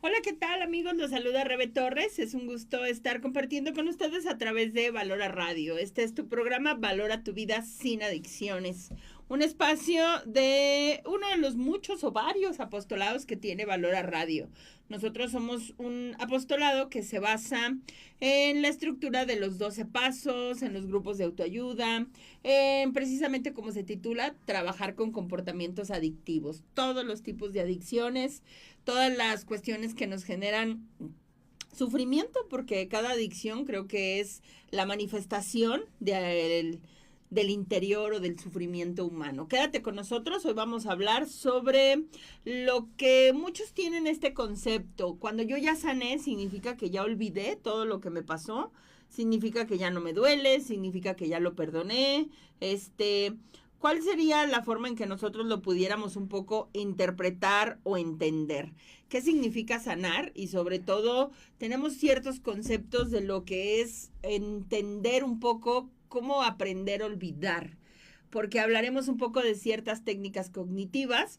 Hola, ¿qué tal amigos? Los saluda Rebe Torres. Es un gusto estar compartiendo con ustedes a través de Valora Radio. Este es tu programa Valora tu vida sin adicciones. Un espacio de uno de los muchos o varios apostolados que tiene Valora Radio. Nosotros somos un apostolado que se basa en la estructura de los 12 pasos, en los grupos de autoayuda, en precisamente como se titula, trabajar con comportamientos adictivos. Todos los tipos de adicciones, todas las cuestiones que nos generan sufrimiento, porque cada adicción creo que es la manifestación del interior o del sufrimiento humano. Quédate con nosotros, hoy vamos a hablar sobre lo que muchos tienen este concepto. Cuando yo ya sané, significa que ya olvidé todo lo que me pasó, significa que ya no me duele, significa que ya lo perdoné, ¿cuál sería la forma en que nosotros lo pudiéramos un poco interpretar o entender? ¿Qué significa sanar? Y sobre todo, tenemos ciertos conceptos de lo que es entender un poco cómo aprender a olvidar, porque hablaremos un poco de ciertas técnicas cognitivas.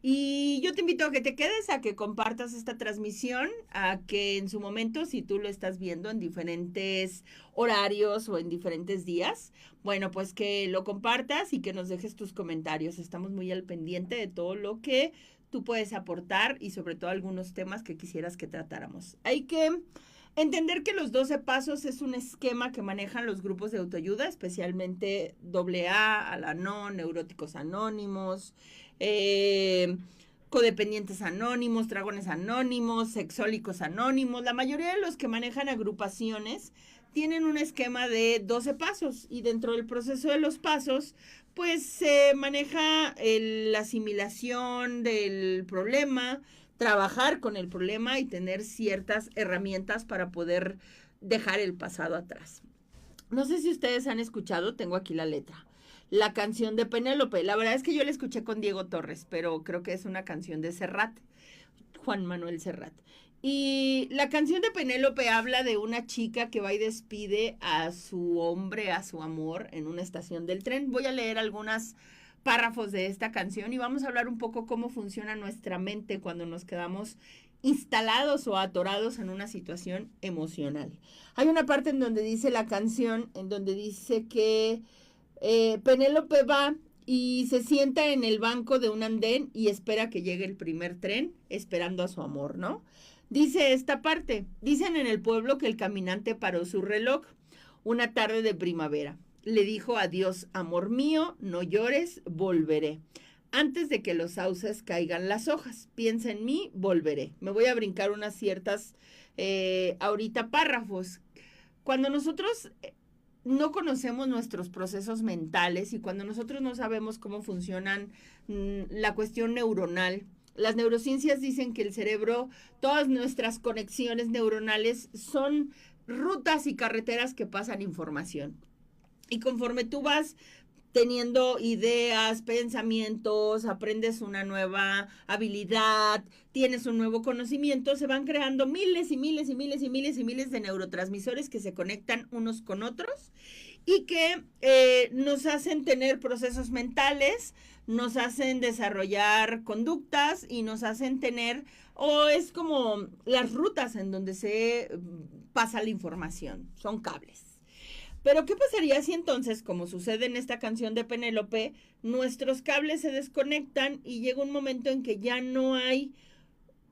Y yo te invito a que te quedes, a que compartas esta transmisión, a que en su momento, si tú lo estás viendo en diferentes horarios o en diferentes días, bueno, pues que lo compartas y que nos dejes tus comentarios. Estamos muy al pendiente de todo lo que tú puedes aportar y sobre todo algunos temas que quisieras que tratáramos. Hay que entender que los 12 pasos es un esquema que manejan los grupos de autoayuda, especialmente AA, Al-Anon, Neuróticos Anónimos, codependientes anónimos, dragones anónimos, sexólicos anónimos. La mayoría de los que manejan agrupaciones tienen un esquema de 12 pasos y dentro del proceso de los pasos pues se maneja la asimilación del problema, trabajar con el problema y tener ciertas herramientas para poder dejar el pasado atrás. No sé si ustedes han escuchado, tengo aquí la letra, la canción de Penélope. La verdad es que yo la escuché con Diego Torres, pero creo que es una canción de Serrat, Juan Manuel Serrat. Y la canción de Penélope habla de una chica que va y despide a su hombre, a su amor, en una estación del tren. Voy a leer algunas párrafos de esta canción y vamos a hablar un poco cómo funciona nuestra mente cuando nos quedamos instalados o atorados en una situación emocional. Hay una parte en donde dice la canción, en donde dice que Penélope va y se sienta en el banco de un andén y espera que llegue el primer tren, esperando a su amor, ¿no? Dice esta parte, dicen en el pueblo que el caminante paró su reloj una tarde de primavera. Le dijo adiós, amor mío, no llores, volveré. Antes de que los sauces caigan las hojas, piensa en mí, volveré. Me voy a brincar unas ciertas ahorita párrafos. Cuando nosotros no conocemos nuestros procesos mentales y cuando nosotros no sabemos cómo funcionan la cuestión neuronal, las neurociencias dicen que el cerebro, todas nuestras conexiones neuronales son rutas y carreteras que pasan información. Y conforme tú vas teniendo ideas, pensamientos, aprendes una nueva habilidad, tienes un nuevo conocimiento, se van creando miles y miles y miles y miles y miles de neurotransmisores que se conectan unos con otros y que nos hacen tener procesos mentales, nos hacen desarrollar conductas y nos hacen tener, o es como las rutas en donde se pasa la información, son cables. Pero ¿qué pasaría si entonces, como sucede en esta canción de Penélope, nuestros cables se desconectan y llega un momento en que ya no hay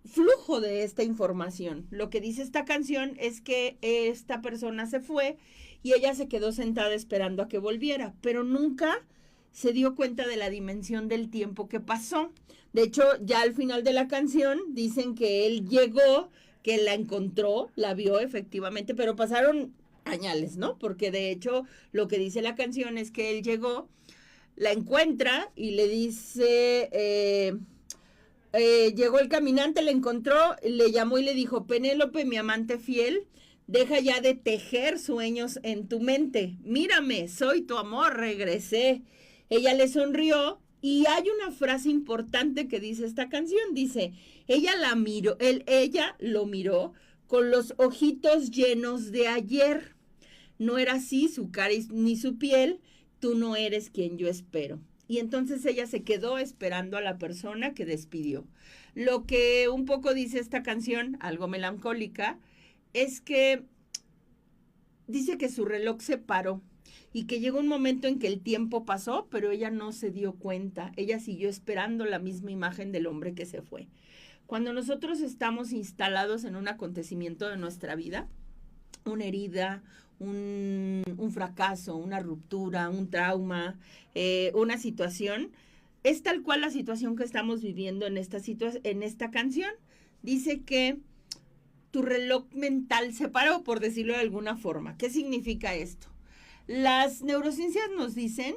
flujo de esta información? Lo que dice esta canción es que esta persona se fue y ella se quedó sentada esperando a que volviera, pero nunca se dio cuenta de la dimensión del tiempo que pasó. De hecho, ya al final de la canción dicen que él llegó, que la encontró, la vio efectivamente, pero pasaron añales, ¿no? Porque de hecho lo que dice la canción es que él llegó, la encuentra y le dice, llegó el caminante, le encontró, le llamó y le dijo, Penélope, mi amante fiel, deja ya de tejer sueños en tu mente, mírame, soy tu amor, regresé. Ella le sonrió y hay una frase importante que dice esta canción, dice, ella lo miró con los ojitos llenos de ayer. No era así su cara ni su piel, tú no eres quien yo espero. y entonces ella se quedó esperando a la persona que despidió. Lo que un poco dice esta canción, algo melancólica, es que dice que su reloj se paró y que llegó un momento en que el tiempo pasó, pero ella no se dio cuenta. Ella siguió esperando la misma imagen del hombre que se fue. Cuando nosotros estamos instalados en un acontecimiento de nuestra vida, una herida, un fracaso, una ruptura, un trauma, una situación, es tal cual la situación que estamos viviendo en esta canción. Dice que tu reloj mental se paró, por decirlo de alguna forma. ¿Qué significa esto? Las neurociencias nos dicen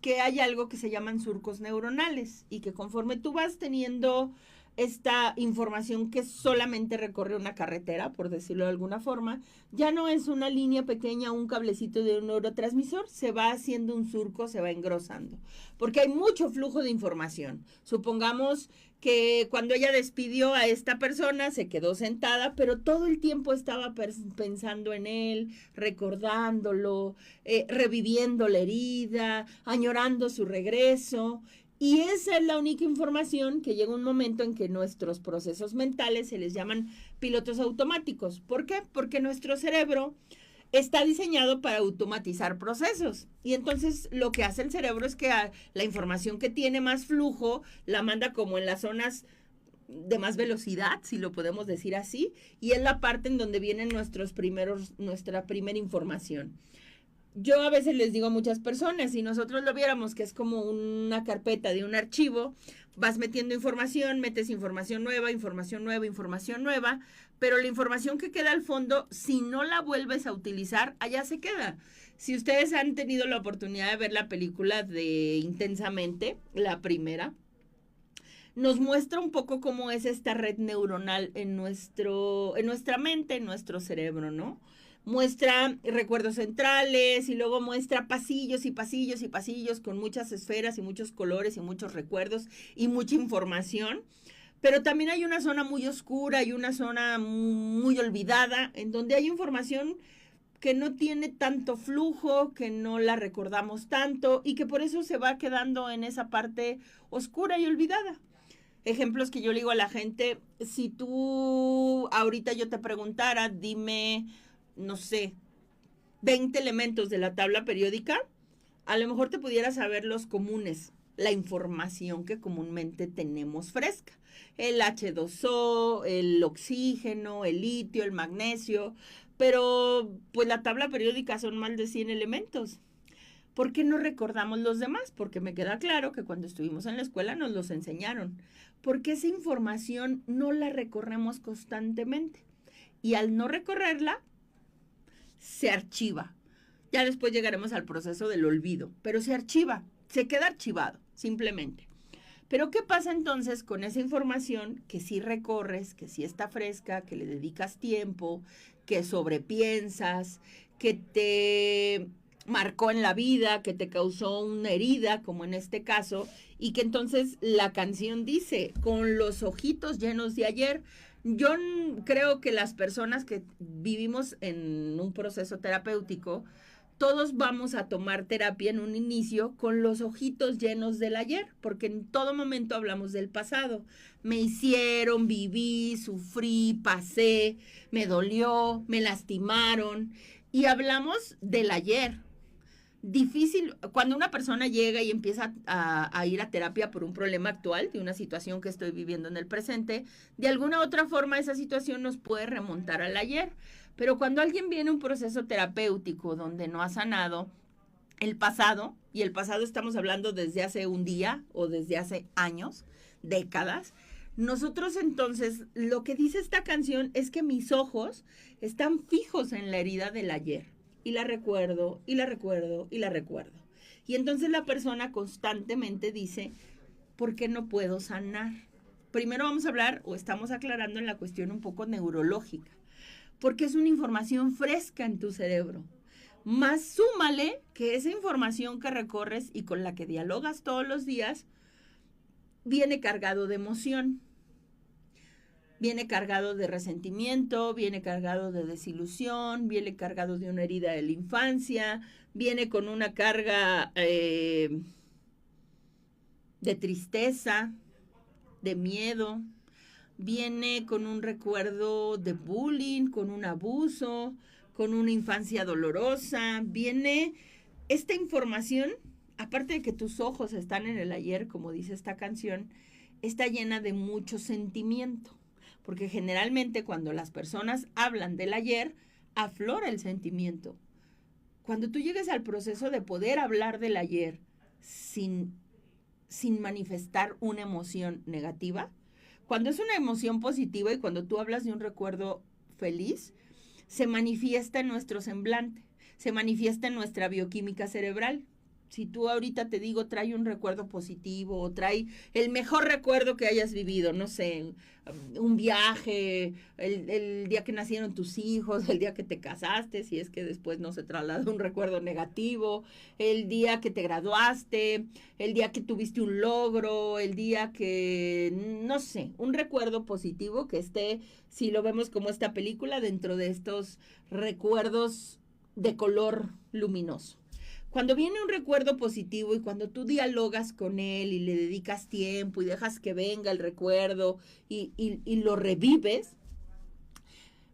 que hay algo que se llaman surcos neuronales y que conforme tú vas teniendo esta información que solamente recorre una carretera, por decirlo de alguna forma, ya no es una línea pequeña, un cablecito de un neurotransmisor, se va haciendo un surco, se va engrosando, porque hay mucho flujo de información. Supongamos que cuando ella despidió a esta persona, se quedó sentada, pero todo el tiempo estaba pensando en él, recordándolo, reviviendo la herida, añorando su regreso. Y esa es la única información que llega un momento en que nuestros procesos mentales se les llaman pilotos automáticos. ¿Por qué? Porque nuestro cerebro está diseñado para automatizar procesos. Y entonces lo que hace el cerebro es que la información que tiene más flujo la manda como en las zonas de más velocidad, si lo podemos decir así, y es la parte en donde vienen nuestra primera información. Yo a veces les digo a muchas personas, si nosotros lo viéramos que es como una carpeta de un archivo, vas metiendo información, metes información nueva, información nueva, información nueva, pero la información que queda al fondo, si no la vuelves a utilizar, allá se queda. Si ustedes han tenido la oportunidad de ver la película de Intensamente, la primera, nos muestra un poco cómo es esta red neuronal en nuestra mente, en nuestro cerebro, ¿no? Muestra recuerdos centrales y luego muestra pasillos y pasillos y pasillos con muchas esferas y muchos colores y muchos recuerdos y mucha información. Pero también hay una zona muy oscura y una zona muy olvidada en donde hay información que no tiene tanto flujo, que no la recordamos tanto y que por eso se va quedando en esa parte oscura y olvidada. Ejemplos que yo le digo a la gente, si tú ahorita yo te preguntara, dime, no sé, 20 elementos de la tabla periódica, a lo mejor te pudieras saber los comunes, la información que comúnmente tenemos fresca. El H2O, el oxígeno, el litio, el magnesio, pero pues la tabla periódica son más de 100 elementos. ¿Por qué no recordamos los demás? Porque me queda claro que cuando estuvimos en la escuela nos los enseñaron. Porque esa información no la recorremos constantemente. Y al no recorrerla, se archiva. Ya después llegaremos al proceso del olvido, pero se archiva, se queda archivado, simplemente. Pero ¿qué pasa entonces con esa información que sí recorres, que sí está fresca, que le dedicas tiempo, que sobrepiensas, que te marcó en la vida, que te causó una herida, como en este caso, y que entonces la canción dice, con los ojitos llenos de ayer? Yo creo que las personas que vivimos en un proceso terapéutico, todos vamos a tomar terapia en un inicio con los ojitos llenos del ayer, porque en todo momento hablamos del pasado. Me hicieron, viví, sufrí, pasé, me dolió, me lastimaron, y hablamos del ayer. Difícil, cuando una persona llega y empieza a ir a terapia por un problema actual, de una situación que estoy viviendo en el presente, de alguna u otra forma esa situación nos puede remontar al ayer. Pero cuando alguien viene a un proceso terapéutico donde no ha sanado el pasado, y el pasado estamos hablando desde hace un día o desde hace años, décadas, nosotros entonces, lo que dice esta canción es que mis ojos están fijos en la herida del ayer. Y la recuerdo, y la recuerdo, y la recuerdo. Y entonces la persona constantemente dice, ¿por qué no puedo sanar? Primero vamos a hablar, o estamos aclarando en la cuestión un poco neurológica, porque es una información fresca en tu cerebro. Más súmale que esa información que recorres y con la que dialogas todos los días, viene cargado de emoción. Viene cargado de resentimiento, viene cargado de desilusión, viene cargado de una herida de la infancia, viene con una carga de tristeza, de miedo, viene con un recuerdo de bullying, con un abuso, con una infancia dolorosa, viene esta información, aparte de que tus ojos están en el ayer, como dice esta canción, está llena de mucho sentimiento, porque generalmente cuando las personas hablan del ayer, aflora el sentimiento. Cuando tú llegues al proceso de poder hablar del ayer sin manifestar una emoción negativa, cuando es una emoción positiva y cuando tú hablas de un recuerdo feliz, se manifiesta en nuestro semblante, se manifiesta en nuestra bioquímica cerebral. Si tú ahorita te digo, trae un recuerdo positivo o trae el mejor recuerdo que hayas vivido, no sé, un viaje, el día que nacieron tus hijos, el día que te casaste, si es que después no se traslada un recuerdo negativo, el día que te graduaste, el día que tuviste un logro, el día que, no sé, un recuerdo positivo que esté, si lo vemos como esta película, dentro de estos recuerdos de color luminoso. Cuando viene un recuerdo positivo y cuando tú dialogas con él y le dedicas tiempo y dejas que venga el recuerdo y lo revives,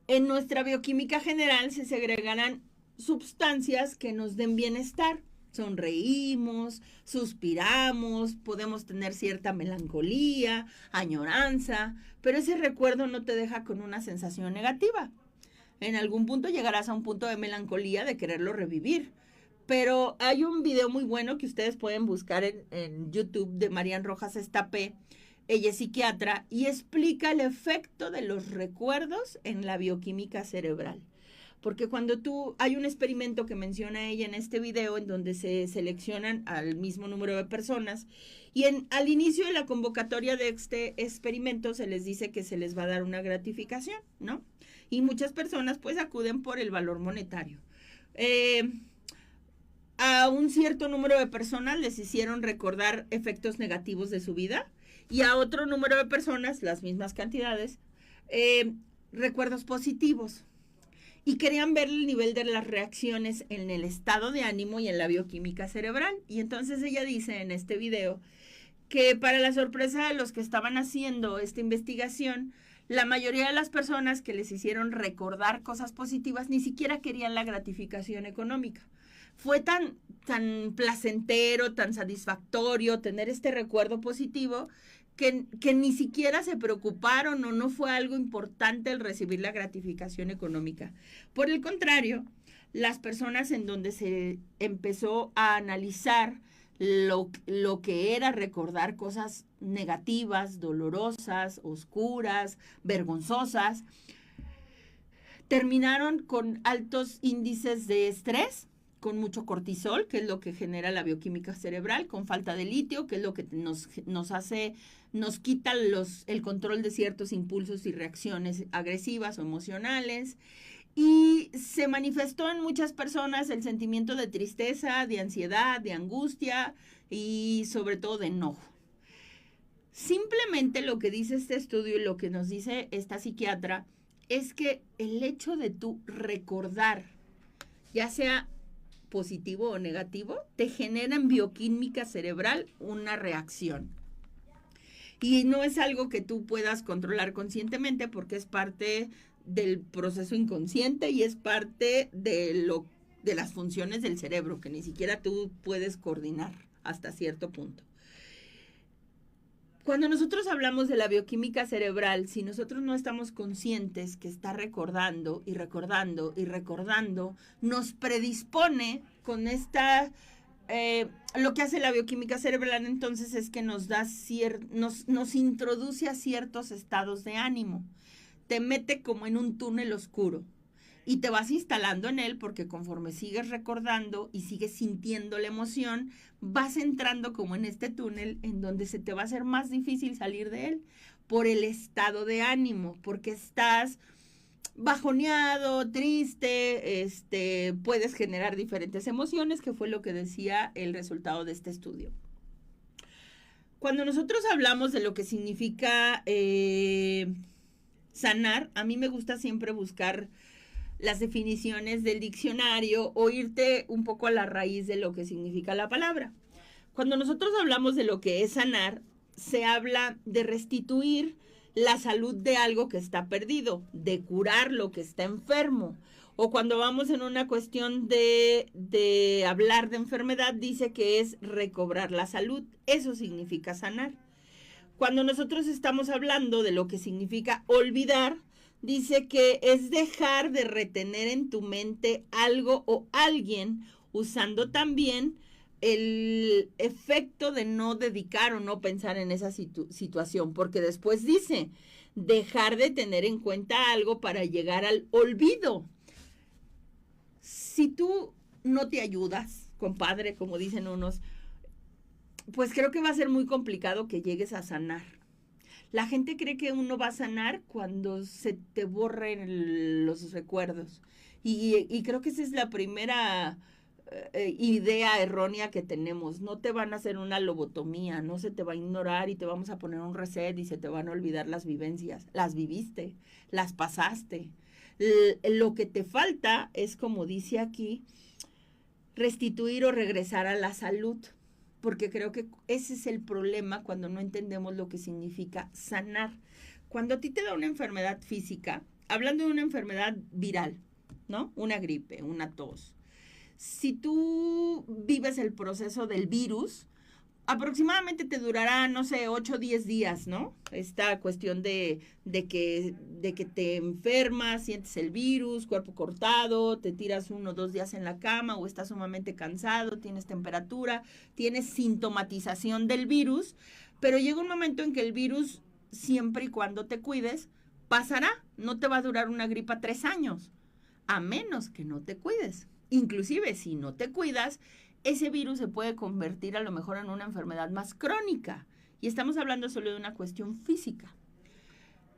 en nuestra bioquímica general se segregarán sustancias que nos den bienestar. Sonreímos, suspiramos, podemos tener cierta melancolía, añoranza, pero ese recuerdo no te deja con una sensación negativa. En algún punto llegarás a un punto de melancolía de quererlo revivir. Pero hay un video muy bueno que ustedes pueden buscar en YouTube de Marian Rojas Estapé. Ella es psiquiatra y explica el efecto de los recuerdos en la bioquímica cerebral. Porque cuando hay un experimento que menciona ella en este video en donde se seleccionan al mismo número de personas y al inicio de la convocatoria de este experimento se les dice que se les va a dar una gratificación, ¿no? Y muchas personas pues acuden por el valor monetario. A un cierto número de personas les hicieron recordar efectos negativos de su vida y a otro número de personas, las mismas cantidades, recuerdos positivos. Y querían ver el nivel de las reacciones en el estado de ánimo y en la bioquímica cerebral. Y entonces ella dice en este video que para la sorpresa de los que estaban haciendo esta investigación, la mayoría de las personas que les hicieron recordar cosas positivas ni siquiera querían la gratificación económica. Fue tan placentero, tan satisfactorio tener este recuerdo positivo que ni siquiera se preocuparon o no fue algo importante el recibir la gratificación económica. Por el contrario, las personas en donde se empezó a analizar lo que era recordar cosas negativas, dolorosas, oscuras, vergonzosas, terminaron con altos índices de estrés, con mucho cortisol, que es lo que genera la bioquímica cerebral, con falta de litio, que es lo que nos quita el control de ciertos impulsos y reacciones agresivas o emocionales. Y se manifestó en muchas personas el sentimiento de tristeza, de ansiedad, de angustia y sobre todo de enojo. Simplemente lo que dice este estudio y lo que nos dice esta psiquiatra es que el hecho de tú recordar, ya sea positivo o negativo, te genera en bioquímica cerebral una reacción. Y no es algo que tú puedas controlar conscientemente porque es parte del proceso inconsciente y es parte de las funciones del cerebro que ni siquiera tú puedes coordinar hasta cierto punto. Cuando nosotros hablamos de la bioquímica cerebral, si nosotros no estamos conscientes que está recordando y recordando y recordando, nos predispone con esta... lo que hace la bioquímica cerebral entonces es que nos introduce a ciertos estados de ánimo. Te mete como en un túnel oscuro y te vas instalando en él porque conforme sigues recordando y sigues sintiendo la emoción, vas entrando como en este túnel en donde se te va a hacer más difícil salir de él por el estado de ánimo, porque estás bajoneado, triste, puedes generar diferentes emociones, que fue lo que decía el resultado de este estudio. Cuando nosotros hablamos de lo que significa sanar, a mí me gusta siempre buscar las definiciones del diccionario o irte un poco a la raíz de lo que significa la palabra. Cuando nosotros hablamos de lo que es sanar, se habla de restituir la salud de algo que está perdido, de curar lo que está enfermo. O cuando vamos en una cuestión de hablar de enfermedad, dice que es recobrar la salud. Eso significa sanar. Cuando nosotros estamos hablando de lo que significa olvidar, dice que es dejar de retener en tu mente algo o alguien, usando también el efecto de no dedicar o no pensar en esa situación, porque después dice, dejar de tener en cuenta algo para llegar al olvido. Si tú no te ayudas, compadre, como dicen unos, pues creo que va a ser muy complicado que llegues a sanar. La gente cree que uno va a sanar cuando se te borren los recuerdos. Y creo que esa es la primera idea errónea que tenemos. No te van a hacer una lobotomía, no se te va a ignorar y te vamos a poner un reset y se te van a olvidar las vivencias. Las viviste, las pasaste. Lo que te falta es, como dice aquí, restituir o regresar a la salud, porque creo que ese es el problema cuando no entendemos lo que significa sanar. Cuando a ti te da una enfermedad física, hablando de una enfermedad viral, ¿no? Una gripe, una tos. Si tú vives el proceso del virus, aproximadamente te durará, no sé, 8 o 10 días, ¿no? Esta cuestión de que te enfermas, sientes el virus, cuerpo cortado, te tiras 1 o 2 días en la cama o estás sumamente cansado, tienes temperatura, tienes sintomatización del virus, pero llega un momento en que el virus, siempre y cuando te cuides, pasará. No te va a durar una gripa 3 años, a menos que no te cuides. Inclusive, si no te cuidas, ese virus se puede convertir a lo mejor en una enfermedad más crónica. Y estamos hablando solo de una cuestión física.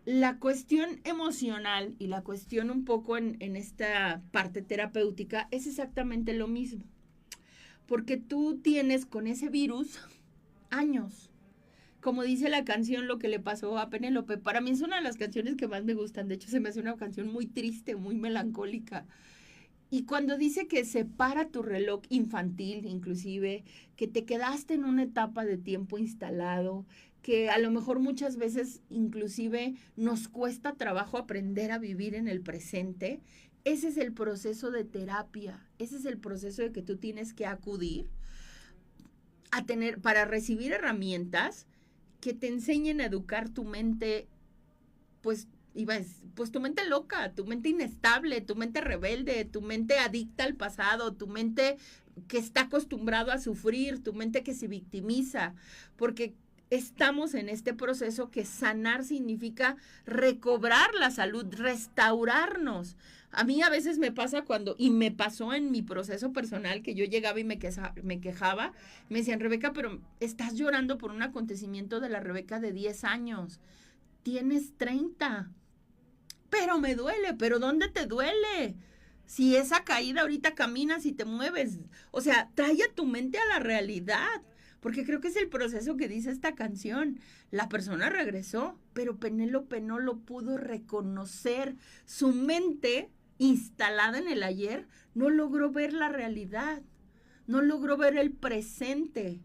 La cuestión emocional y la cuestión un poco en esta parte terapéutica es exactamente lo mismo. Porque tú tienes con ese virus años. Como dice la canción, lo que le pasó a Penélope. Para mí es una de las canciones que más me gustan. De hecho, se me hace una canción muy triste, muy melancólica. Y cuando dice que se para tu reloj infantil, inclusive, que te quedaste en una etapa de tiempo instalado, que a lo mejor muchas veces inclusive nos cuesta trabajo aprender a vivir en el presente, ese es el proceso de terapia, ese es el proceso de que tú tienes que acudir a tener, para recibir herramientas que te enseñen a educar tu mente, pues tu mente loca, tu mente inestable, tu mente rebelde, tu mente adicta al pasado, tu mente que está acostumbrado a sufrir, tu mente que se victimiza, porque estamos en este proceso que sanar significa recobrar la salud, restaurarnos. A mí a veces me pasa y me pasó en mi proceso personal, que yo llegaba y me quejaba, me decían, Rebeca, pero estás llorando por un acontecimiento de la Rebeca de 10 años, tienes 30. Pero me duele, pero ¿dónde te duele? Si esa caída ahorita caminas y te mueves. O sea, trae a tu mente a la realidad. Porque creo que es el proceso que dice esta canción. La persona regresó, pero Penélope no lo pudo reconocer. Su mente, instalada en el ayer, no logró ver la realidad. No logró ver el presente.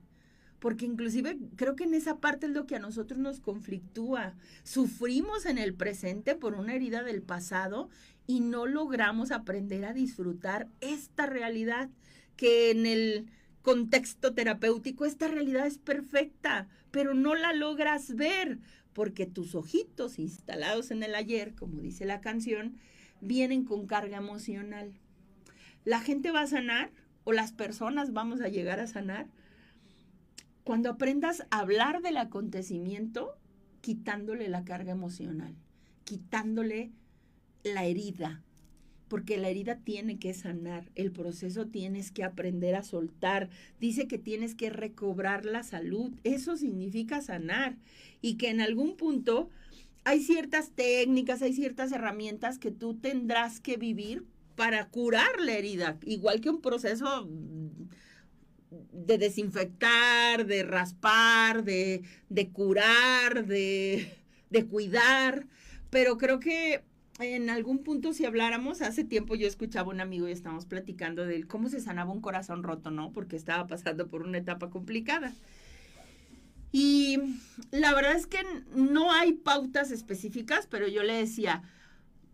Porque inclusive creo que en esa parte es lo que a nosotros nos conflictúa. Sufrimos en el presente por una herida del pasado y no logramos aprender a disfrutar esta realidad, que en el contexto terapéutico esta realidad es perfecta, pero no la logras ver porque tus ojitos instalados en el ayer, como dice la canción, vienen con carga emocional. La gente va a sanar, o las personas vamos a llegar a sanar, cuando aprendas a hablar del acontecimiento, quitándole la carga emocional, quitándole la herida, porque la herida tiene que sanar, el proceso tienes que aprender a soltar, dice que tienes que recobrar la salud, eso significa sanar, y que en algún punto hay ciertas técnicas, hay ciertas herramientas que tú tendrás que vivir para curar la herida, igual que un proceso de desinfectar, de raspar, de curar, de cuidar, pero creo que en algún punto si habláramos, hace tiempo yo escuchaba a un amigo y estábamos platicando de cómo se sanaba un corazón roto, ¿no? Porque estaba pasando por una etapa complicada. Y la verdad es que no hay pautas específicas, pero yo le decía,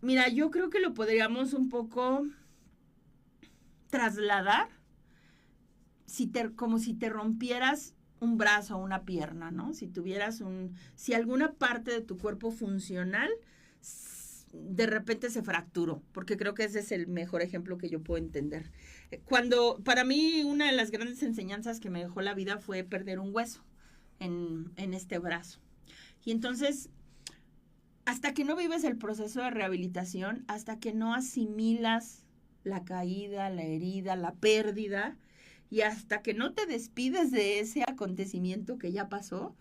mira, yo creo que lo podríamos un poco trasladar como si te rompieras un brazo o una pierna, ¿no? Si alguna parte de tu cuerpo funcional de repente se fracturó, porque creo que ese es el mejor ejemplo que yo puedo entender. Para mí, una de las grandes enseñanzas que me dejó la vida fue perder un hueso en este brazo. Y entonces, hasta que no vives el proceso de rehabilitación, hasta que no asimilas la caída, la herida, la pérdida, y hasta que no te despides de ese acontecimiento que ya pasó,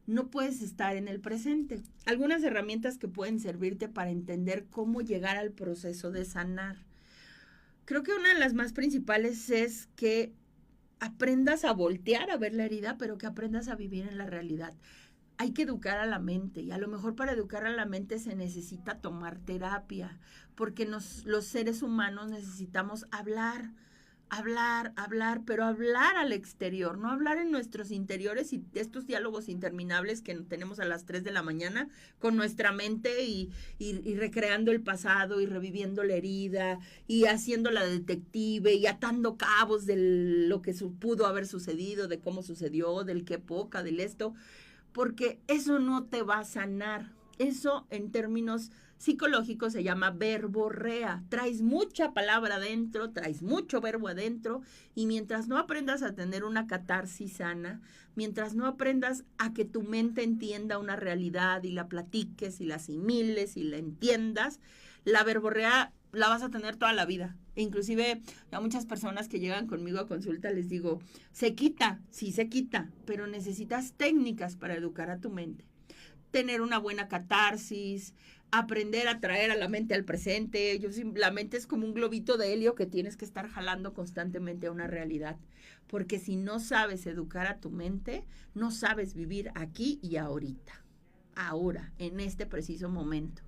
no puedes estar en el presente. Algunas herramientas que pueden servirte para entender cómo llegar al proceso de sanar. Creo que una de las más principales es que aprendas a voltear a ver la herida, pero que aprendas a vivir en la realidad. Hay que educar a la mente, y a lo mejor para educar a la mente se necesita tomar terapia, porque los seres humanos necesitamos hablar, pero hablar al exterior, no hablar en nuestros interiores y estos diálogos interminables que tenemos a las 3 de la mañana con nuestra mente y recreando el pasado y reviviendo la herida y haciendo la detective y atando cabos de lo que pudo haber sucedido, de cómo sucedió, del qué época, del esto, porque eso no te va a sanar. Eso en términos psicológicos se llama verborrea. Traes mucha palabra adentro, traes mucho verbo adentro, y mientras no aprendas a tener una catarsis sana, mientras no aprendas a que tu mente entienda una realidad y la platiques y la asimiles y la entiendas, la verborrea la vas a tener toda la vida. Inclusive a muchas personas que llegan conmigo a consulta les digo, se quita, sí se quita, pero necesitas técnicas para educar a tu mente. Tener una buena catarsis, aprender a traer a la mente al presente. La mente es como un globito de helio que tienes que estar jalando constantemente a una realidad. Porque si no sabes educar a tu mente, no sabes vivir aquí y ahorita. Ahora, en este preciso momento.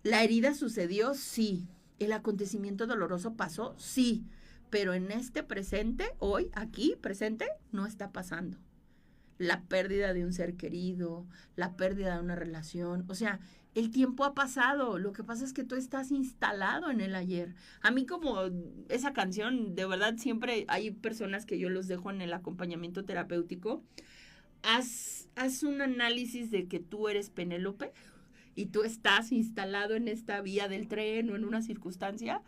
¿La herida sucedió? Sí. ¿El acontecimiento doloroso pasó? Sí. Pero en este presente, hoy, aquí, presente, no está pasando. La pérdida de un ser querido, la pérdida de una relación, o sea, el tiempo ha pasado, lo que pasa es que tú estás instalado en el ayer. A mí como esa canción, de verdad siempre hay personas que yo los dejo en el acompañamiento terapéutico, haz un análisis de que tú eres Penélope y tú estás instalado en esta vía del tren o en una circunstancia,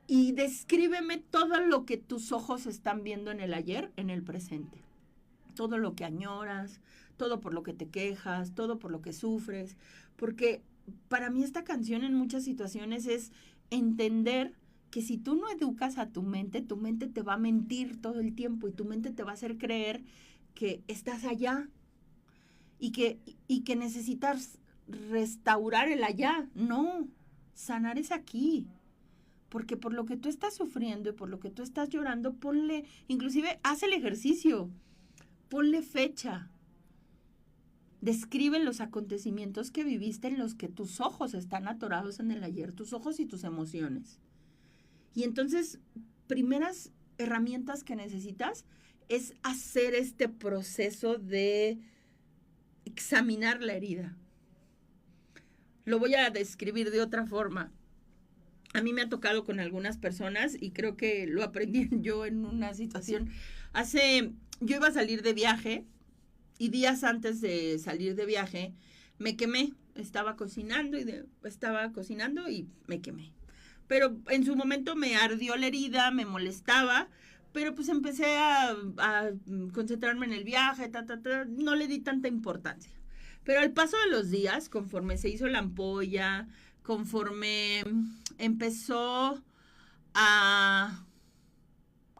y descríbeme todo lo que tus ojos están viendo en el ayer, en el presente. Todo lo que añoras, todo por lo que te quejas, todo por lo que sufres. Porque para mí esta canción en muchas situaciones es entender que si tú no educas a tu mente te va a mentir todo el tiempo y tu mente te va a hacer creer que estás allá y que necesitas restaurar el allá. No, sanar es aquí. Porque por lo que tú estás sufriendo y por lo que tú estás llorando, inclusive haz el ejercicio, ponle fecha. Describe los acontecimientos que viviste en los que tus ojos están atorados en el ayer, tus ojos y tus emociones. Y entonces, primeras herramientas que necesitas es hacer este proceso de examinar la herida. Lo voy a describir de otra forma. A mí me ha tocado con algunas personas y creo que lo aprendí yo en una situación. Yo iba a salir de viaje y días antes de salir de viaje me quemé. Estaba cocinando y me quemé. Pero en su momento me ardió la herida, me molestaba, pero pues empecé a concentrarme en el viaje, no le di tanta importancia. Pero al paso de los días, conforme se hizo la ampolla, conforme empezó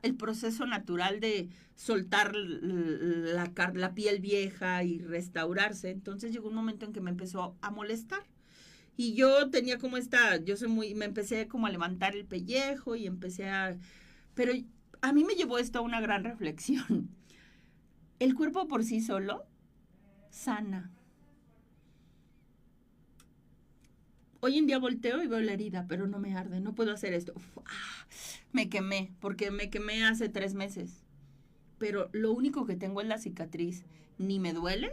el proceso natural de soltar la piel vieja y restaurarse, entonces llegó un momento en que me empezó a molestar. Y yo tenía como me empecé como a levantar el pellejo y pero a mí me llevó esto a una gran reflexión. El cuerpo por sí solo sana. Hoy en día volteo y veo la herida, pero no me arde, no puedo hacer esto. Me quemé, porque me quemé hace 3 meses. Pero lo único que tengo es la cicatriz. Ni me duele.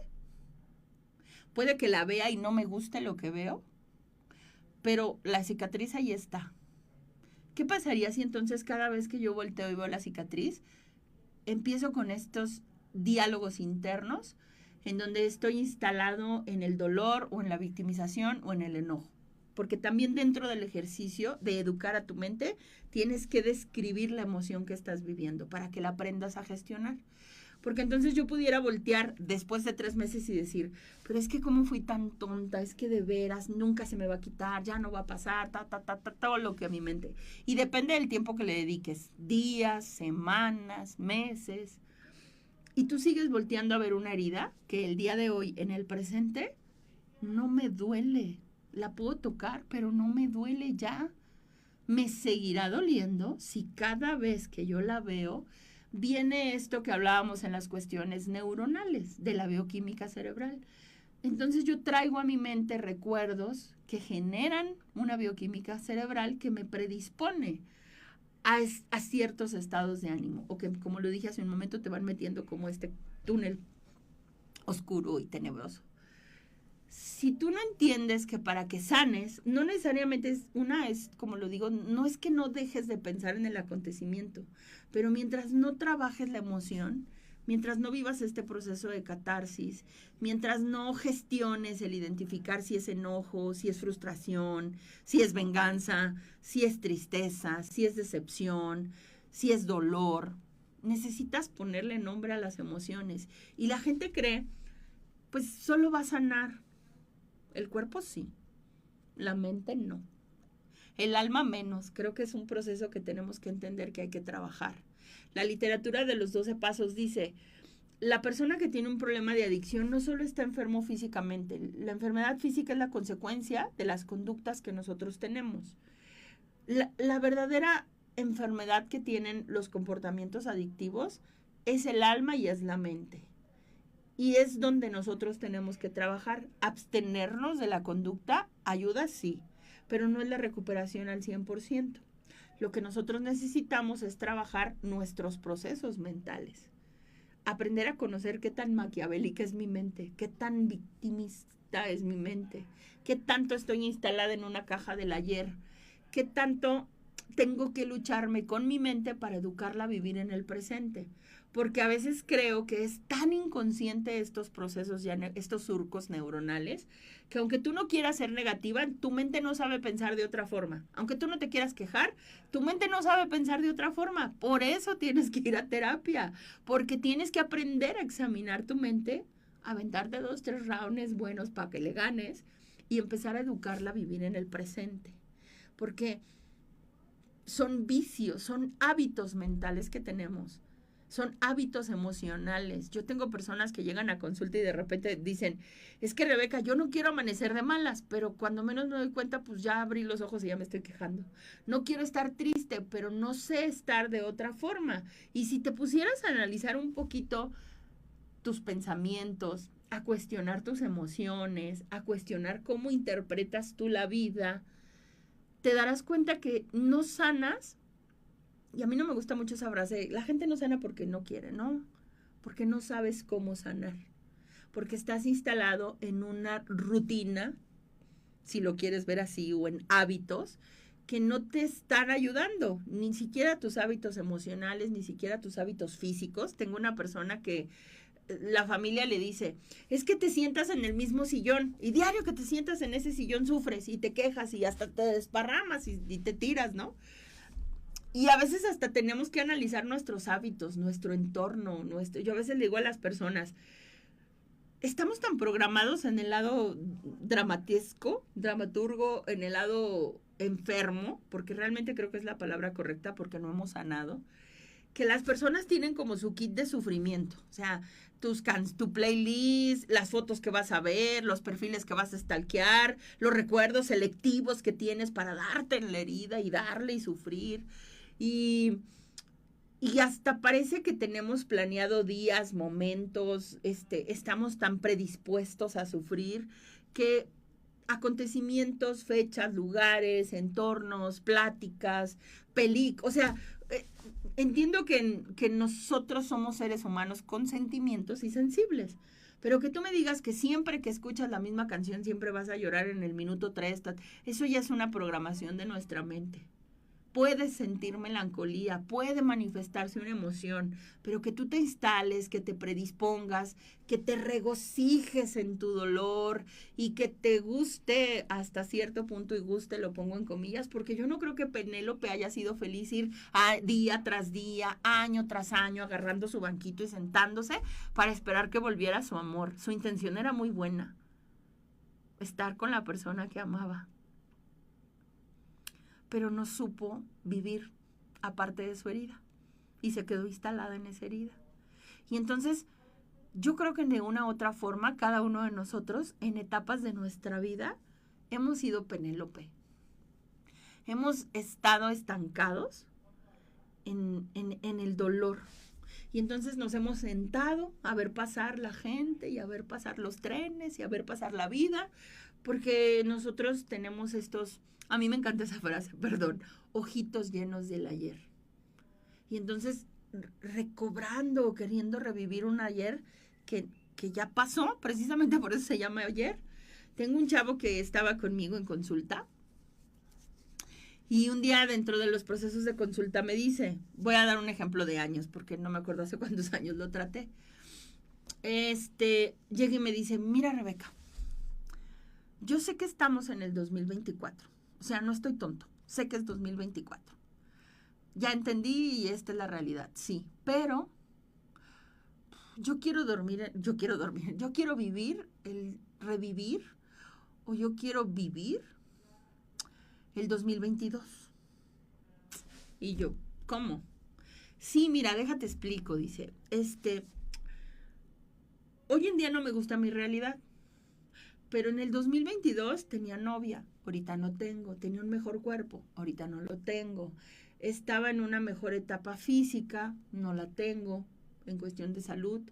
Puede que la vea y no me guste lo que veo, pero la cicatriz ahí está. ¿Qué pasaría si entonces cada vez que yo volteo y veo la cicatriz, empiezo con estos diálogos internos en donde estoy instalado en el dolor o en la victimización o en el enojo? Porque también dentro del ejercicio de educar a tu mente, tienes que describir la emoción que estás viviendo para que la aprendas a gestionar. Porque entonces yo pudiera voltear después de 3 meses y decir, pero es que cómo fui tan tonta, es que de veras nunca se me va a quitar, ya no va a pasar, todo lo que a mi mente. Y depende del tiempo que le dediques, días, semanas, meses. Y tú sigues volteando a ver una herida que el día de hoy, en el presente, no me duele. La puedo tocar, pero no me duele ya. Me seguirá doliendo si cada vez que yo la veo viene esto que hablábamos en las cuestiones neuronales de la bioquímica cerebral. Entonces yo traigo a mi mente recuerdos que generan una bioquímica cerebral que me predispone a ciertos estados de ánimo, o que, como lo dije hace un momento, te van metiendo como este túnel oscuro y tenebroso. Si tú no entiendes que para que sanes, no necesariamente es como lo digo, no es que no dejes de pensar en el acontecimiento, pero mientras no trabajes la emoción, mientras no vivas este proceso de catarsis, mientras no gestiones el identificar si es enojo, si es frustración, si es venganza, si es tristeza, si es decepción, si es dolor, necesitas ponerle nombre a las emociones. Y la gente cree, pues solo va a sanar. El cuerpo sí, la mente no. El alma menos. Creo que es un proceso que tenemos que entender que hay que trabajar. La literatura de los 12 pasos dice, la persona que tiene un problema de adicción no solo está enfermo físicamente, la enfermedad física es la consecuencia de las conductas que nosotros tenemos. La verdadera enfermedad que tienen los comportamientos adictivos es el alma y es la mente. Y es donde nosotros tenemos que trabajar. Abstenernos de la conducta ayuda, sí, pero no es la recuperación al 100%. Lo que nosotros necesitamos es trabajar nuestros procesos mentales. Aprender a conocer qué tan maquiavélica es mi mente, qué tan victimista es mi mente, qué tanto estoy instalada en una caja del ayer, qué tanto tengo que lucharme con mi mente para educarla a vivir en el presente. Porque a veces creo que es tan inconsciente estos procesos, estos surcos neuronales, que aunque tú no quieras ser negativa, tu mente no sabe pensar de otra forma. Aunque tú no te quieras quejar, tu mente no sabe pensar de otra forma. Por eso tienes que ir a terapia, porque tienes que aprender a examinar tu mente, aventarte 2, 3 rounds buenos para que le ganes y empezar a educarla a vivir en el presente. Porque son vicios, son hábitos mentales que tenemos. Son hábitos emocionales. Yo tengo personas que llegan a consulta y de repente dicen, es que Rebeca, yo no quiero amanecer de malas, pero cuando menos me doy cuenta, pues ya abrí los ojos y ya me estoy quejando. No quiero estar triste, pero no sé estar de otra forma. Y si te pusieras a analizar un poquito tus pensamientos, a cuestionar tus emociones, a cuestionar cómo interpretas tú la vida, te darás cuenta que no sanas. Y a mí no me gusta mucho esa frase, la gente no sana porque no quiere, ¿no? Porque no sabes cómo sanar. Porque estás instalado en una rutina, si lo quieres ver así, o en hábitos que no te están ayudando. Ni siquiera tus hábitos emocionales, ni siquiera tus hábitos físicos. Tengo una persona que la familia le dice, es que te sientas en el mismo sillón y diario que te sientas en ese sillón sufres y te quejas y hasta te desparramas y te tiras, ¿no? Y a veces hasta tenemos que analizar nuestros hábitos, nuestro entorno, yo a veces le digo a las personas, estamos tan programados en el lado dramaturgo, en el lado enfermo, porque realmente creo que es la palabra correcta porque no hemos sanado, que las personas tienen como su kit de sufrimiento, o sea, tu playlist, las fotos que vas a ver, los perfiles que vas a stalkear, los recuerdos selectivos que tienes para darte en la herida y darle y sufrir. Y hasta parece que tenemos planeado días, momentos, estamos tan predispuestos a sufrir que acontecimientos, fechas, lugares, entornos, pláticas, o sea, entiendo que nosotros somos seres humanos con sentimientos y sensibles, pero que tú me digas que siempre que escuchas la misma canción siempre vas a llorar en el minuto 3, eso ya es una programación de nuestra mente. Puedes sentir melancolía, puede manifestarse una emoción, pero que tú te instales, que te predispongas, que te regocijes en tu dolor y que te guste hasta cierto punto, y guste lo pongo en comillas, porque yo no creo que Penélope haya sido feliz ir día tras día, año tras año, agarrando su banquito y sentándose para esperar que volviera su amor. Su intención era muy buena, estar con la persona que amaba, pero no supo vivir aparte de su herida y se quedó instalada en esa herida. Y entonces yo creo que de una u otra forma cada uno de nosotros en etapas de nuestra vida hemos sido Penélope. Hemos estado estancados en el dolor. Y entonces nos hemos sentado a ver pasar la gente y a ver pasar los trenes y a ver pasar la vida, porque nosotros tenemos estos, a mí me encanta esa frase, perdón, ojitos llenos del ayer. Y entonces recobrando, queriendo revivir un ayer que ya pasó, precisamente por eso se llama ayer. Tengo un chavo que estaba conmigo en consulta y un día dentro de los procesos de consulta me dice, voy a dar un ejemplo de años porque no me acuerdo hace cuántos años lo traté. Llega y me dice, mira Rebeca, yo sé que estamos en el 2024, o sea, no estoy tonto, sé que es 2024. Ya entendí y esta es la realidad, sí, pero yo quiero vivir, revivir, o yo quiero vivir el 2022. Y yo, ¿cómo? Sí, mira, déjate explico, dice, hoy en día no me gusta mi realidad, pero en el 2022 tenía novia, ahorita no tengo, tenía un mejor cuerpo, ahorita no lo tengo, estaba en una mejor etapa física, no la tengo, en cuestión de salud,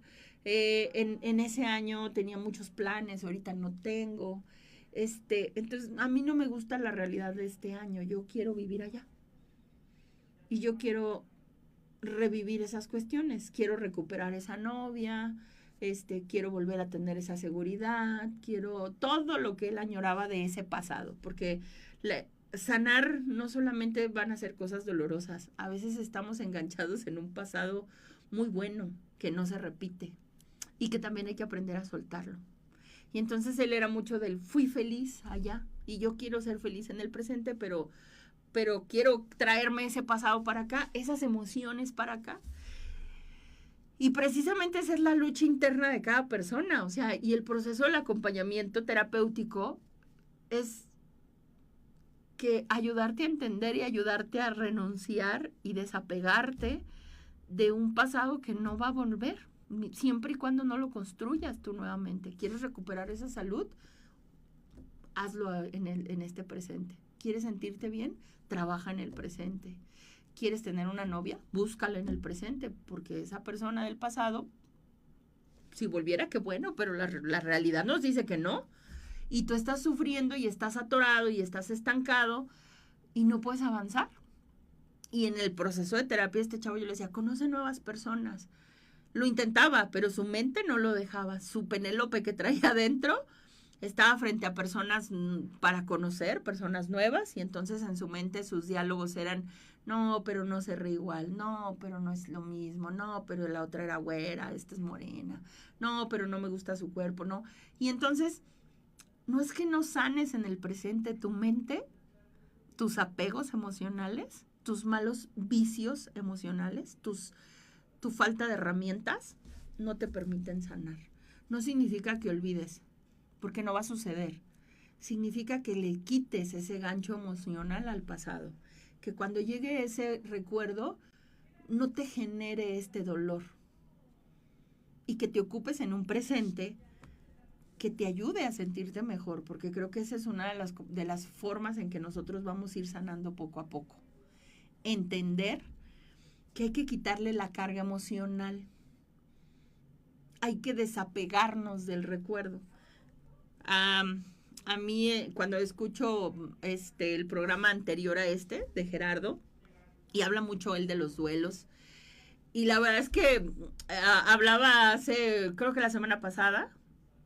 en ese año tenía muchos planes, ahorita no tengo, entonces a mí no me gusta la realidad de este año, yo quiero vivir allá, y yo quiero revivir esas cuestiones, quiero recuperar esa novia, quiero volver a tener esa seguridad, quiero todo lo que él añoraba de ese pasado, porque sanar no solamente van a ser cosas dolorosas, a veces estamos enganchados en un pasado muy bueno que no se repite y que también hay que aprender a soltarlo. Y entonces él era mucho del fui feliz allá y yo quiero ser feliz en el presente, pero quiero traerme ese pasado para acá, esas emociones para acá. Y precisamente esa es la lucha interna de cada persona, o sea, y el proceso del acompañamiento terapéutico es que ayudarte a entender y ayudarte a renunciar y desapegarte de un pasado que no va a volver, siempre y cuando no lo construyas tú nuevamente. ¿Quieres recuperar esa salud? Hazlo en este presente. ¿Quieres sentirte bien? Trabaja en el presente. ¿Quieres tener una novia? Búscala en el presente, porque esa persona del pasado, si volviera, qué bueno, pero la realidad nos dice que no. Y tú estás sufriendo y estás atorado y estás estancado y no puedes avanzar. Y en el proceso de terapia este chavo yo le decía, conoce nuevas personas. Lo intentaba, pero su mente no lo dejaba. Su Penélope que traía adentro estaba frente a personas para conocer, personas nuevas, y entonces en su mente sus diálogos eran, no, pero no se ríe igual, no, pero no es lo mismo, no, pero la otra era güera, esta es morena, no, pero no me gusta su cuerpo, no. Y entonces, no es que no sanes en el presente tu mente, tus apegos emocionales, tus malos vicios emocionales, tu falta de herramientas, no te permiten sanar. No significa que olvides, porque no va a suceder. Significa que le quites ese gancho emocional al pasado, que cuando llegue ese recuerdo no te genere este dolor y que te ocupes en un presente que te ayude a sentirte mejor, porque creo que esa es una de las formas en que nosotros vamos a ir sanando poco a poco. Entender que hay que quitarle la carga emocional, hay que desapegarnos del recuerdo. a mí cuando escucho el programa anterior a de Gerardo, y habla mucho él de los duelos, y la verdad es que hablaba creo que la semana pasada,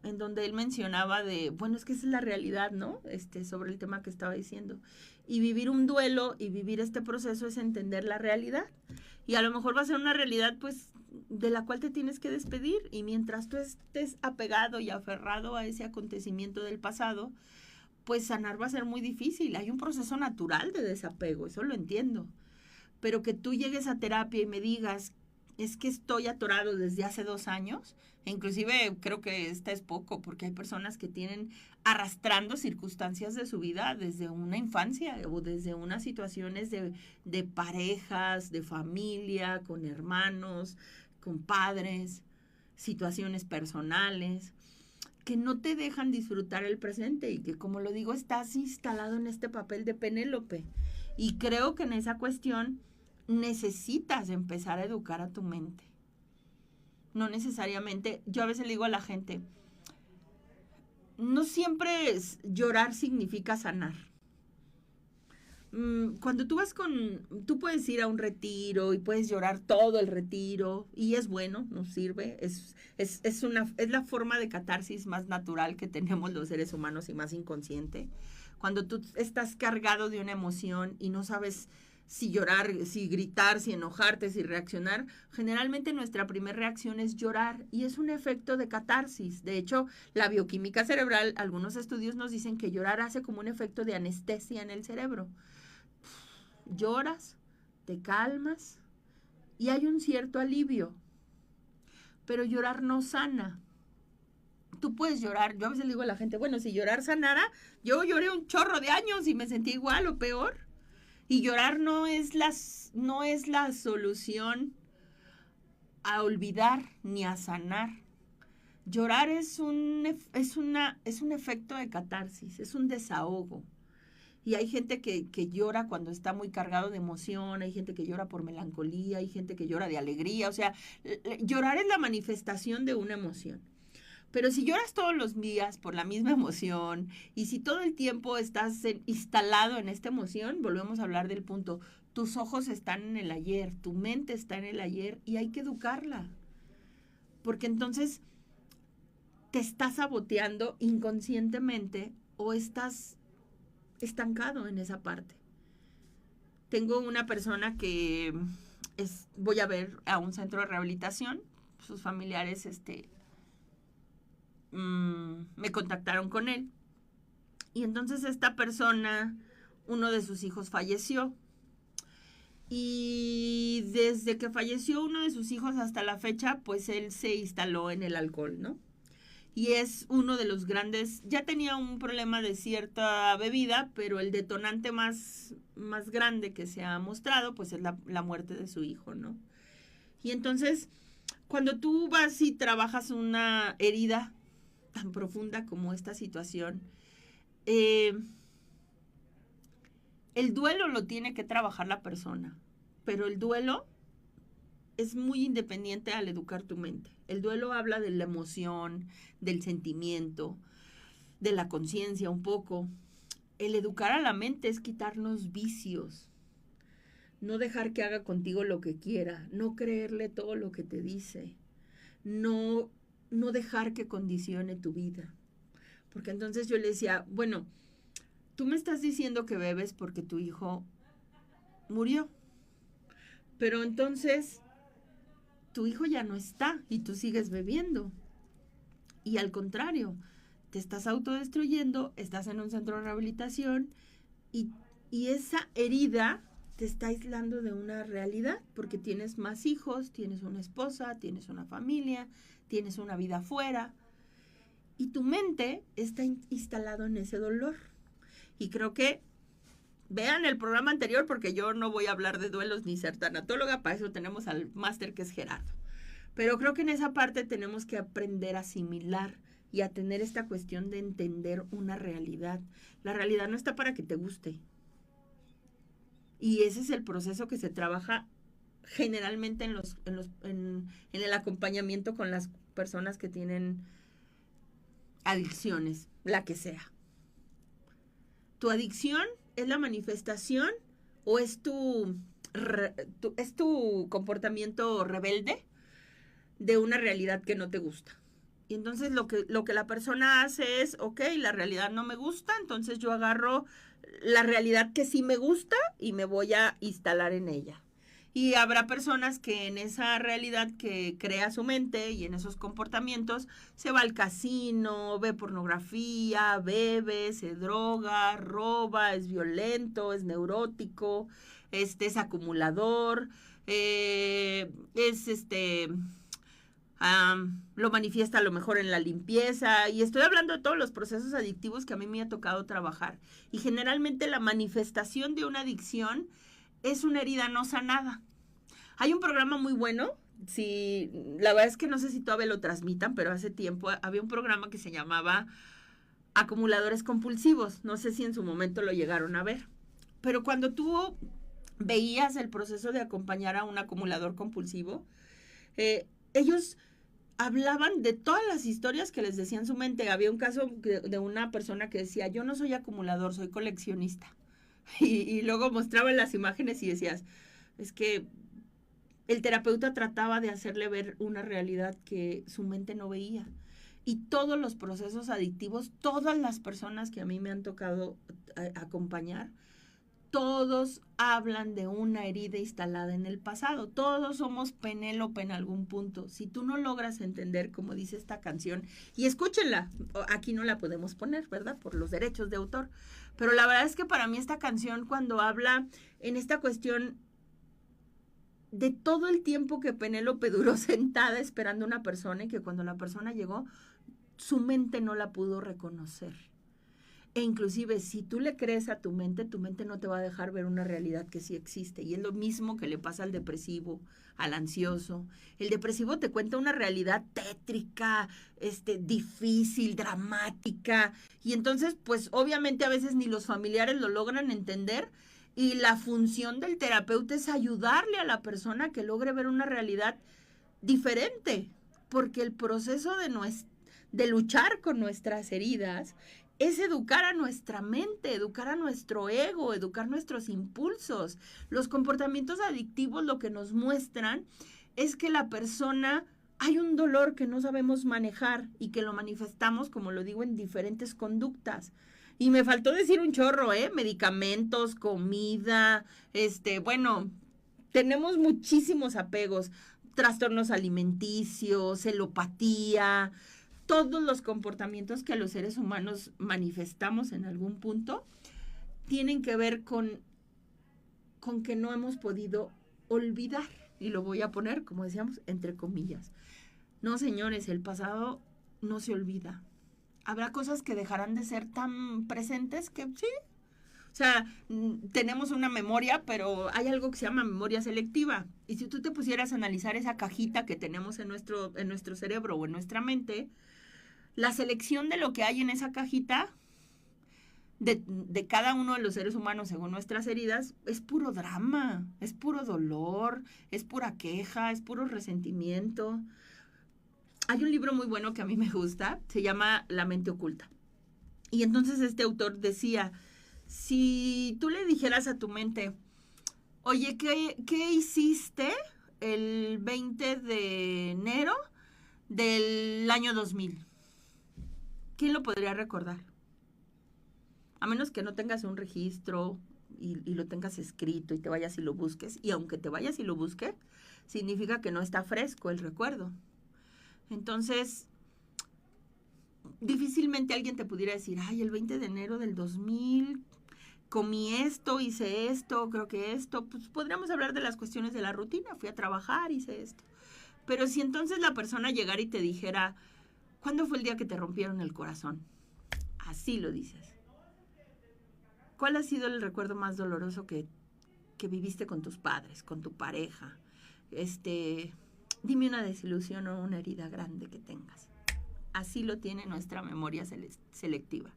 en donde él mencionaba bueno, es que esa es la realidad, ¿no? Sobre el tema que estaba diciendo. Y vivir un duelo y vivir este proceso es entender la realidad. Y a lo mejor va a ser una realidad, pues, de la cual te tienes que despedir. Y mientras tú estés apegado y aferrado a ese acontecimiento del pasado, pues sanar va a ser muy difícil. Hay un proceso natural de desapego, eso lo entiendo. Pero que tú llegues a terapia y me digas, es que estoy atorado desde hace 2 años, e inclusive creo que esta es poco, porque hay personas que tienen arrastrando circunstancias de su vida desde una infancia o desde unas situaciones de parejas, de familia, con hermanos, con padres, situaciones personales, que no te dejan disfrutar el presente y que, como lo digo, estás instalado en este papel de Penélope. Y creo que en esa cuestión necesitas empezar a educar a tu mente. No necesariamente, yo a veces le digo a la gente, no siempre llorar significa sanar. Cuando tú puedes ir a un retiro y puedes llorar todo el retiro y es bueno, nos sirve, es la forma de catarsis más natural que tenemos los seres humanos y más inconsciente. Cuando tú estás cargado de una emoción y no sabes si llorar, si gritar, si enojarte, si reaccionar, generalmente nuestra primera reacción es llorar y es un efecto de catarsis. De hecho, la bioquímica cerebral, algunos estudios nos dicen que llorar hace como un efecto de anestesia en el cerebro. Lloras, te calmas y hay un cierto alivio, pero llorar no sana. Tú puedes llorar, yo a veces le digo a la gente, bueno, si llorar sanara, yo lloré un chorro de años y me sentí igual o peor. Y llorar no es la solución a olvidar ni a sanar. Llorar es un efecto de catarsis, es un desahogo. Y hay gente que llora cuando está muy cargado de emoción, hay gente que llora por melancolía, hay gente que llora de alegría. O sea, llorar es la manifestación de una emoción. Pero si lloras todos los días por la misma emoción y si todo el tiempo estás instalado en esta emoción, volvemos a hablar del punto, tus ojos están en el ayer, tu mente está en el ayer y hay que educarla. Porque entonces te estás saboteando inconscientemente o estás estancado en esa parte. Tengo una persona que voy a ver a un centro de rehabilitación, sus familiares me contactaron con él. Y entonces esta persona, uno de sus hijos falleció. Y desde que falleció uno de sus hijos hasta la fecha, pues él se instaló en el alcohol, ¿no? Y es uno de los grandes, ya tenía un problema de cierta bebida, pero el detonante más grande que se ha mostrado, pues es la muerte de su hijo, ¿no? Y entonces, cuando tú vas y trabajas una herida tan profunda como esta situación, el duelo lo tiene que trabajar la persona, pero el duelo es muy independiente al educar tu mente. El duelo habla de la emoción, del sentimiento, de la conciencia un poco. El educar a la mente es quitarnos vicios, no dejar que haga contigo lo que quiera, no creerle todo lo que te dice, no dejar que condicione tu vida. Porque entonces yo le decía, bueno, tú me estás diciendo que bebes porque tu hijo murió, pero entonces tu hijo ya no está y tú sigues bebiendo. Y al contrario, te estás autodestruyendo, estás en un centro de rehabilitación y esa herida te está aislando de una realidad porque tienes más hijos, tienes una esposa, tienes una familia, tienes una vida afuera y tu mente está instalado en ese dolor. Y creo que vean el programa anterior porque yo no voy a hablar de duelos ni ser tanatóloga, para eso tenemos al máster que es Gerardo. Pero creo que en esa parte tenemos que aprender a asimilar y a tener esta cuestión de entender una realidad. La realidad no está para que te guste. Y ese es el proceso que se trabaja generalmente en el acompañamiento con las personas que tienen adicciones, la que sea. ¿Tu adicción es la manifestación o es tu comportamiento rebelde de una realidad que no te gusta? Y entonces lo que la persona hace es, ok, la realidad no me gusta, entonces yo agarro la realidad que sí me gusta y me voy a instalar en ella. Y habrá personas que en esa realidad que crea su mente y en esos comportamientos se va al casino, ve pornografía, bebe, se droga, roba, es violento, es neurótico, es acumulador, lo manifiesta a lo mejor en la limpieza, y estoy hablando de todos los procesos adictivos que a mí me ha tocado trabajar. Y generalmente la manifestación de una adicción es una herida no sanada. Hay un programa muy bueno, si, la verdad es que no sé si todavía lo transmitan, pero hace tiempo había un programa que se llamaba Acumuladores Compulsivos. No sé si en su momento lo llegaron a ver. Pero cuando tú veías el proceso de acompañar a un acumulador compulsivo, ellos hablaban de todas las historias que les decían su mente. Había un caso de una persona que decía, yo no soy acumulador, soy coleccionista. Y luego mostraban las imágenes y decías, es que el terapeuta trataba de hacerle ver una realidad que su mente no veía. Y todos los procesos adictivos, todas las personas que a mí me han tocado acompañar, todos hablan de una herida instalada en el pasado. Todos somos Penélope en algún punto. Si tú no logras entender, como dice esta canción, y escúchenla, aquí no la podemos poner, ¿verdad? Por los derechos de autor. Pero la verdad es que para mí esta canción, cuando habla en esta cuestión de todo el tiempo que Penélope duró sentada esperando a una persona, y que cuando la persona llegó, su mente no la pudo reconocer. E inclusive si tú le crees a tu mente no te va a dejar ver una realidad que sí existe. Y es lo mismo que le pasa al depresivo, al ansioso. El depresivo te cuenta una realidad tétrica, difícil, dramática. Y entonces, pues obviamente a veces ni los familiares lo logran entender. Y la función del terapeuta es ayudarle a la persona que logre ver una realidad diferente. Porque el proceso de luchar con nuestras heridas es educar a nuestra mente, educar a nuestro ego, educar nuestros impulsos. Los comportamientos adictivos lo que nos muestran es que la persona, hay un dolor que no sabemos manejar y que lo manifestamos, como lo digo, en diferentes conductas. Y me faltó decir un chorro, medicamentos, comida, bueno, tenemos muchísimos apegos, trastornos alimenticios, celopatía, todos los comportamientos que los seres humanos manifestamos en algún punto tienen que ver con que no hemos podido olvidar. Y lo voy a poner, como decíamos, entre comillas. No, señores, el pasado no se olvida. Habrá cosas que dejarán de ser tan presentes que sí. O sea, tenemos una memoria, pero hay algo que se llama memoria selectiva. Y si tú te pusieras a analizar esa cajita que tenemos en nuestro cerebro o en nuestra mente, la selección de lo que hay en esa cajita de cada uno de los seres humanos según nuestras heridas es puro drama, es puro dolor, es pura queja, es puro resentimiento. Hay un libro muy bueno que a mí me gusta, se llama La mente oculta. Y entonces este autor decía, si tú le dijeras a tu mente, oye, ¿qué hiciste el 20 de enero del año 2000? ¿Quién lo podría recordar? A menos que no tengas un registro y lo tengas escrito y te vayas y lo busques. Y aunque te vayas y lo busques, significa que no está fresco el recuerdo. Entonces, difícilmente alguien te pudiera decir, ay, el 20 de enero del 2000 comí esto, hice esto, creo que esto. Pues podríamos hablar de las cuestiones de la rutina, fui a trabajar, hice esto. Pero si entonces la persona llegara y te dijera, ¿cuándo fue el día que te rompieron el corazón? Así lo dices. ¿Cuál ha sido el recuerdo más doloroso que viviste con tus padres, con tu pareja? Dime una desilusión o una herida grande que tengas. Así lo tiene nuestra memoria selectiva.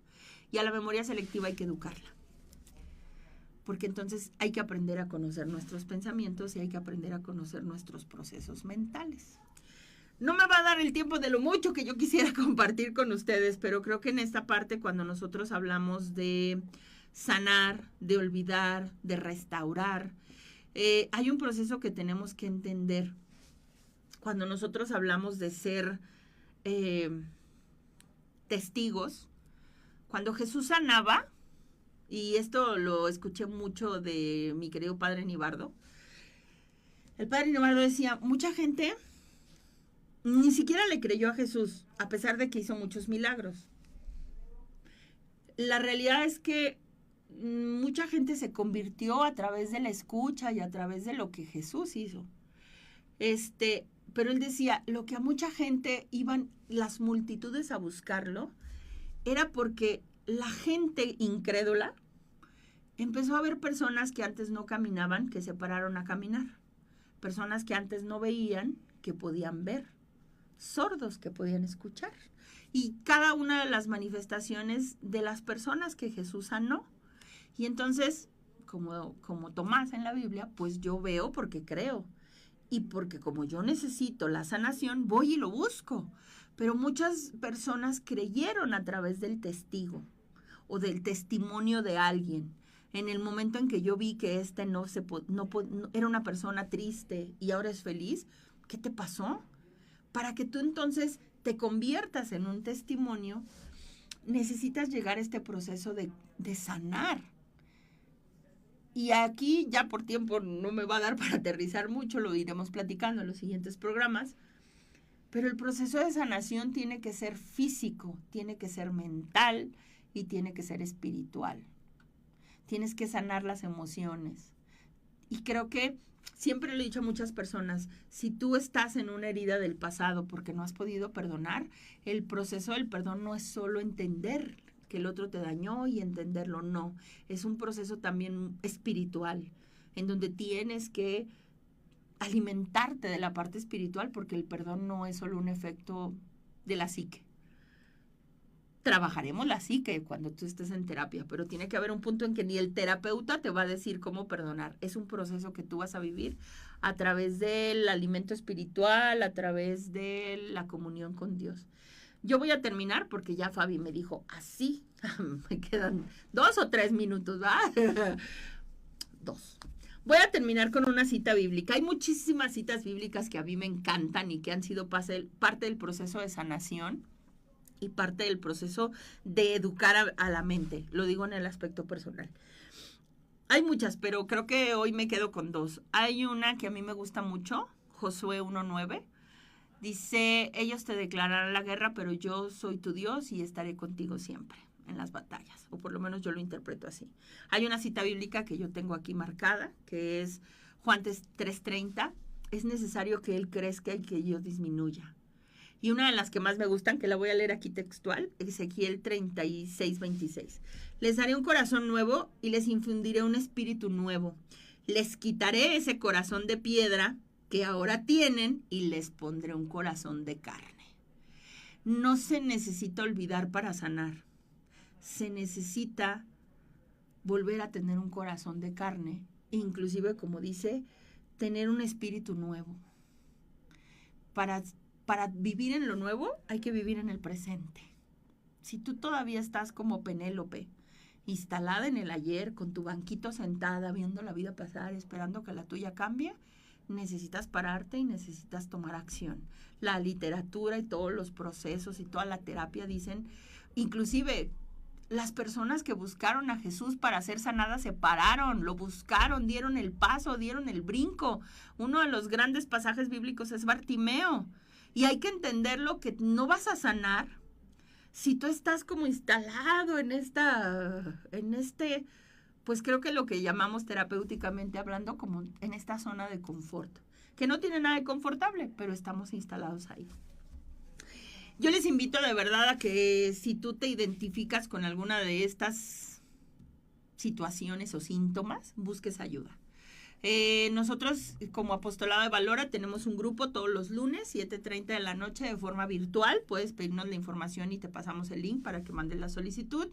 Y a la memoria selectiva hay que educarla. Porque entonces hay que aprender a conocer nuestros pensamientos y hay que aprender a conocer nuestros procesos mentales. No me va a dar el tiempo de lo mucho que yo quisiera compartir con ustedes, pero creo que en esta parte, cuando nosotros hablamos de sanar, de olvidar, de restaurar. Hay un proceso que tenemos que entender cuando nosotros hablamos de ser testigos. Cuando Jesús sanaba, y esto lo escuché mucho de mi querido padre Nibardo, el padre Nibardo decía, mucha gente ni siquiera le creyó a Jesús, a pesar de que hizo muchos milagros. La realidad es que mucha gente se convirtió a través de la escucha y a través de lo que Jesús hizo. Pero él decía, lo que a mucha gente iban las multitudes a buscarlo, era porque la gente incrédula empezó a ver personas que antes no caminaban, que se pararon a caminar. Personas que antes no veían, que podían ver. Sordos que podían escuchar. Y cada una de las manifestaciones de las personas que Jesús sanó. Y entonces, como Tomás en la Biblia, pues yo veo porque creo. Y porque como yo necesito la sanación, voy y lo busco. Pero muchas personas creyeron a través del testigo o del testimonio de alguien. En el momento en que yo vi que no era una persona triste y ahora es feliz, ¿qué te pasó? Para que tú entonces te conviertas en un testimonio, necesitas llegar a este proceso de sanar. Y aquí ya por tiempo no me va a dar para aterrizar mucho, lo iremos platicando en los siguientes programas, pero el proceso de sanación tiene que ser físico, tiene que ser mental y tiene que ser espiritual. Tienes que sanar las emociones. Y creo que siempre le he dicho a muchas personas, si tú estás en una herida del pasado porque no has podido perdonar, el proceso del perdón no es solo entender que el otro te dañó y entenderlo, no. Es un proceso también espiritual, en donde tienes que alimentarte de la parte espiritual, porque el perdón no es solo un efecto de la psique. Trabajaremos la psique cuando tú estés en terapia, pero tiene que haber un punto en que ni el terapeuta te va a decir cómo perdonar. Es un proceso que tú vas a vivir a través del alimento espiritual, a través de la comunión con Dios. Yo voy a terminar porque ya Fabi me dijo así. Me quedan 2 o 3 minutos, ¿va? 2. Voy a terminar con una cita bíblica. Hay muchísimas citas bíblicas que a mí me encantan y que han sido parte del proceso de sanación y parte del proceso de educar a la mente. Lo digo en el aspecto personal. Hay muchas, pero creo que hoy me quedo con 2. Hay una que a mí me gusta mucho, Josué 1:9. Dice, ellos te declararán la guerra, pero yo soy tu Dios y estaré contigo siempre en las batallas. O por lo menos yo lo interpreto así. Hay una cita bíblica que yo tengo aquí marcada, que es Juan 3:30. Es necesario que Él crezca y que yo disminuya. Y una de las que más me gustan, que la voy a leer aquí textual, Ezequiel 36:26. Les daré un corazón nuevo y les infundiré un espíritu nuevo. Les quitaré ese corazón de piedra que ahora tienen y les pondré un corazón de carne. No se necesita olvidar para sanar. Se necesita volver a tener un corazón de carne, inclusive, como dice, tener un espíritu nuevo. Para vivir en lo nuevo hay que vivir en el presente. Si tú todavía estás como Penélope, instalada en el ayer, con tu banquito sentada, viendo la vida pasar, esperando que la tuya cambie, necesitas pararte y necesitas tomar acción. La literatura y todos los procesos y toda la terapia dicen, inclusive las personas que buscaron a Jesús para ser sanadas se pararon, lo buscaron, dieron el paso, dieron el brinco. Uno de los grandes pasajes bíblicos es Bartimeo. Y hay que entenderlo, que no vas a sanar si tú estás como instalado pues creo que lo que llamamos terapéuticamente hablando, como en esta zona de confort, que no tiene nada de confortable, pero estamos instalados ahí. Yo les invito de verdad a que si tú te identificas con alguna de estas situaciones o síntomas, busques ayuda. Nosotros como Apostolado de Valora tenemos un grupo todos los lunes, 7:30 de la noche, de forma virtual. Puedes pedirnos la información y te pasamos el link para que mandes la solicitud.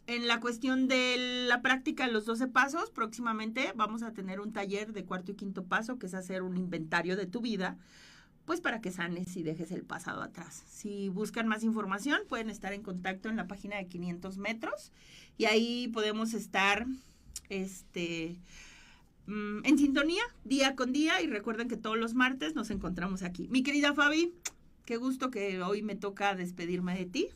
En la cuestión de la práctica de los 12 pasos, próximamente vamos a tener un taller de 4º y 5º paso, que es hacer un inventario de tu vida, pues para que sanes y dejes el pasado atrás. Si buscan más información, pueden estar en contacto en la página de 500 metros y ahí podemos estar en sintonía día con día y recuerden que todos los martes nos encontramos aquí. Mi querida Fabi, qué gusto que hoy me toca despedirme de ti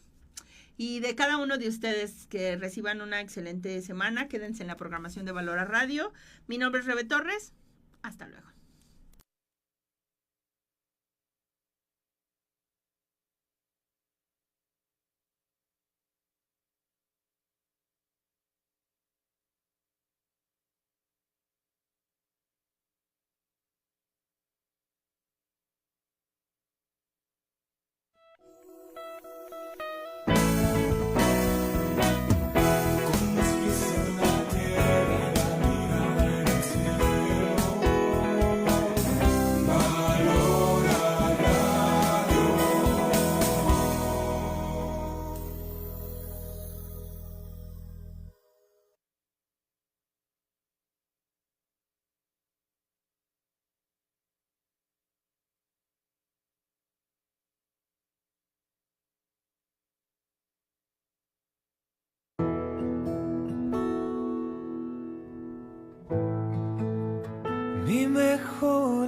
y de cada uno de ustedes. Que reciban una excelente semana. Quédense en la programación de Valora Radio. Mi nombre es Rebe Torres. Hasta luego. Mi mejor